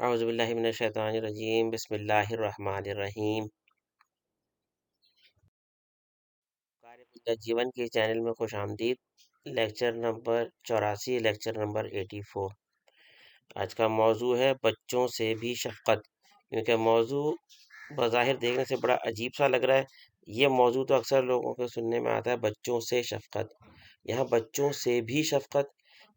اعوذ باللہ من الشیطان الرجیم، بسم اللہ الرحمن الرحیم۔ قارئ جیون کے چینل میں خوش آمدید۔ Lecture number 84، lecture number 84۔ آج کا موضوع ہے بچوں سے بھی شفقت، کیونکہ موضوع بظاہر دیکھنے سے بڑا عجیب سا لگ رہا ہے۔ یہ موضوع تو اکثر لوگوں کے سننے میں آتا ہے، بچوں سے شفقت۔ یہاں بچوں سے بھی شفقت،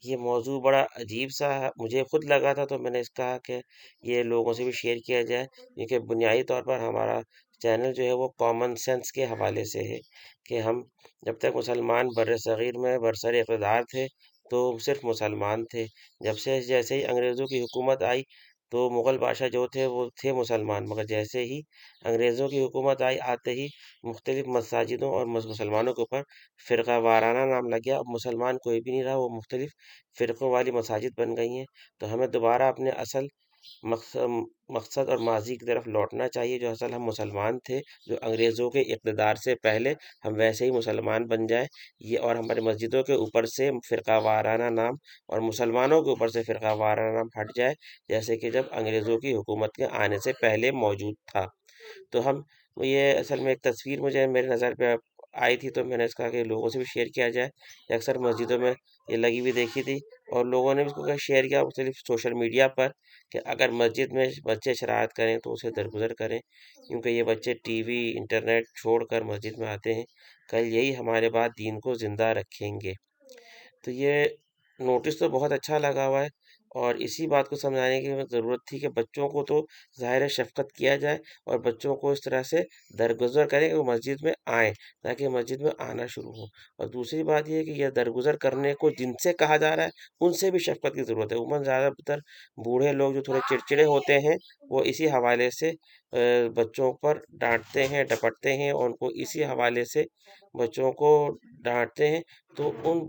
یہ موضوع بڑا عجیب سا ہے، مجھے خود لگا تھا، تو میں نے کہا کہ یہ لوگوں سے بھی شیئر کیا جائے، کیونکہ بنیادی طور پر ہمارا چینل جو ہے وہ کامن سینس کے حوالے سے ہے کہ ہم جب تک مسلمان بر صغیر میں برسر اقتدار تھے تو صرف مسلمان تھے۔ جب سے جیسے ہی انگریزوں کی حکومت آئی تو مغل بادشاہ جو تھے وہ تھے مسلمان، مگر جیسے ہی انگریزوں کی حکومت آئی آتے ہی مختلف مساجدوں اور مسلمانوں کے اوپر فرقہ وارانہ نام لگ گیا۔ اب مسلمان کوئی بھی نہیں رہا، وہ مختلف فرقوں والی مساجد بن گئی ہیں۔ تو ہمیں دوبارہ اپنے اصل مقصد مقصد اور ماضی کی طرف لوٹنا چاہیے، جو اصل ہم مسلمان تھے، جو انگریزوں کے اقتدار سے پہلے ہم ویسے ہی مسلمان بن جائیں۔ یہ اور ہماری مسجدوں کے اوپر سے فرقہ وارانہ نام اور مسلمانوں کے اوپر سے فرقہ وارانہ نام ہٹ جائے، جیسے کہ جب انگریزوں کی حکومت کے آنے سے پہلے موجود تھا۔ تو ہم یہ اصل میں ایک تصویر مجھے میرے نظر پہ آئی تھی، تو میں نے اس کہا کہ لوگوں سے بھی شیئر کیا جائے۔ یہ اکثر مسجدوں میں یہ لگی ہوئی دیکھی تھی، اور لوگوں نے بھی اس کو شیئر کیا مختلف سوشل میڈیا پر کہ اگر مسجد میں بچے شرارت کریں تو اسے درگزر کریں، کیونکہ یہ بچے ٹی وی انٹرنیٹ چھوڑ کر مسجد میں آتے ہیں، کل یہی ہمارے بعد دین کو زندہ رکھیں گے۔ تو یہ نوٹس تو بہت اچھا لگا ہوا ہے، اور اسی بات کو سمجھانے کی ضرورت تھی کہ بچوں کو تو ظاہر شفقت کیا جائے، اور بچوں کو اس طرح سے درگزر کریں کہ وہ مسجد میں آئیں، تاکہ مسجد میں آنا شروع ہو۔ اور دوسری بات یہ ہے کہ یہ درگزر کرنے کو جن سے کہا جا رہا ہے ان سے بھی شفقت کی ضرورت ہے۔ عموماً زیادہ تر بوڑھے لوگ جو تھوڑے چڑچڑے ہوتے ہیں، وہ اسی حوالے سے بچوں پر ڈانٹتے ہیں، ڈپٹتے ہیں، اور ان کو اسی حوالے سے بچوں کو ڈانٹتے ہیں۔ تو ان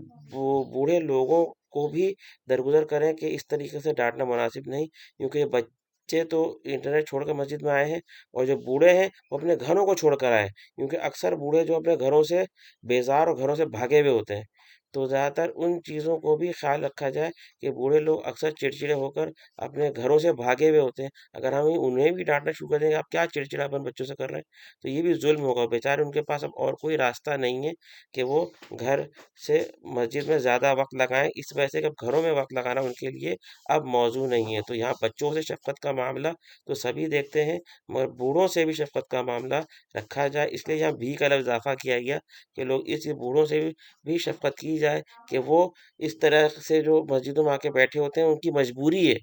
بوڑھے لوگوں کو بھی درگزر کریں کہ اس طریقے سے ڈانٹنا مناسب نہیں، کیونکہ یہ بچے تو انٹرنیٹ چھوڑ کر مسجد میں آئے ہیں، اور جو بوڑھے ہیں وہ اپنے گھروں کو چھوڑ کر آئے ہیں، کیونکہ اکثر بوڑھے جو اپنے گھروں سے بیزار اور گھروں سے بھاگے ہوئے ہوتے ہیں۔ تو زیادہ تر ان چیزوں کو بھی خیال رکھا جائے کہ بوڑھے لوگ اکثر چڑچڑے ہو کر اپنے گھروں سے بھاگے ہوئے ہوتے ہیں۔ اگر ہم انہیں بھی ڈانٹنا شروع کر دیں گے آپ کیا چڑچڑاپن بچوں سے کر رہے ہیں، تو یہ بھی ظلم ہوگا، بیچارے ان کے پاس اب اور کوئی راستہ نہیں ہے کہ وہ گھر سے مسجد میں زیادہ وقت لگائیں، اس وجہ سے کہ گھروں میں وقت لگانا ان کے لیے اب موضوع نہیں ہے۔ تو یہاں بچوں سے شفقت کا معاملہ تو سبھی دیکھتے ہیں، مگر بوڑھوں سے بھی شفقت کا معاملہ رکھا جائے، اس لیے یہاں بھی کا لفظ اضافہ کیا گیا کہ لوگ اس بوڑھوں سے بھی شفقت کی جائے کہ وہ اس طرح سے جو مسجدوں میں آ کے بیٹھے ہوتے ہیں ان کی مجبوری ہے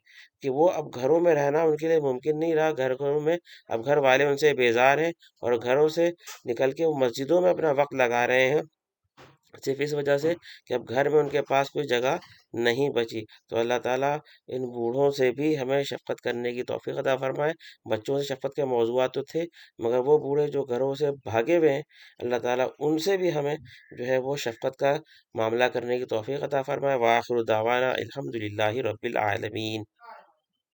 کہ وہ اب گھروں میں رہنا ان کے لیے ممکن نہیں رہا، گھروں میں اب گھر والے ان سے بیزار ہیں، اور گھروں سے نکل کے وہ مسجدوں میں اپنا وقت لگا رہے ہیں، صرف اس وجہ سے کہ اب گھر میں ان کے پاس کوئی جگہ نہیں بچی۔ تو اللہ تعالیٰ ان بوڑھوں سے بھی ہمیں شفقت کرنے کی توفیق عطا فرمائے۔ بچوں سے شفقت کے موضوعات تو تھے، مگر وہ بوڑھے جو گھروں سے بھاگے ہوئے ہیں، اللہ تعالیٰ ان سے بھی ہمیں جو ہے وہ شفقت کا معاملہ کرنے کی توفیق عطا فرمائے۔ وآخر دعوانا الحمد للہ رب العالمین۔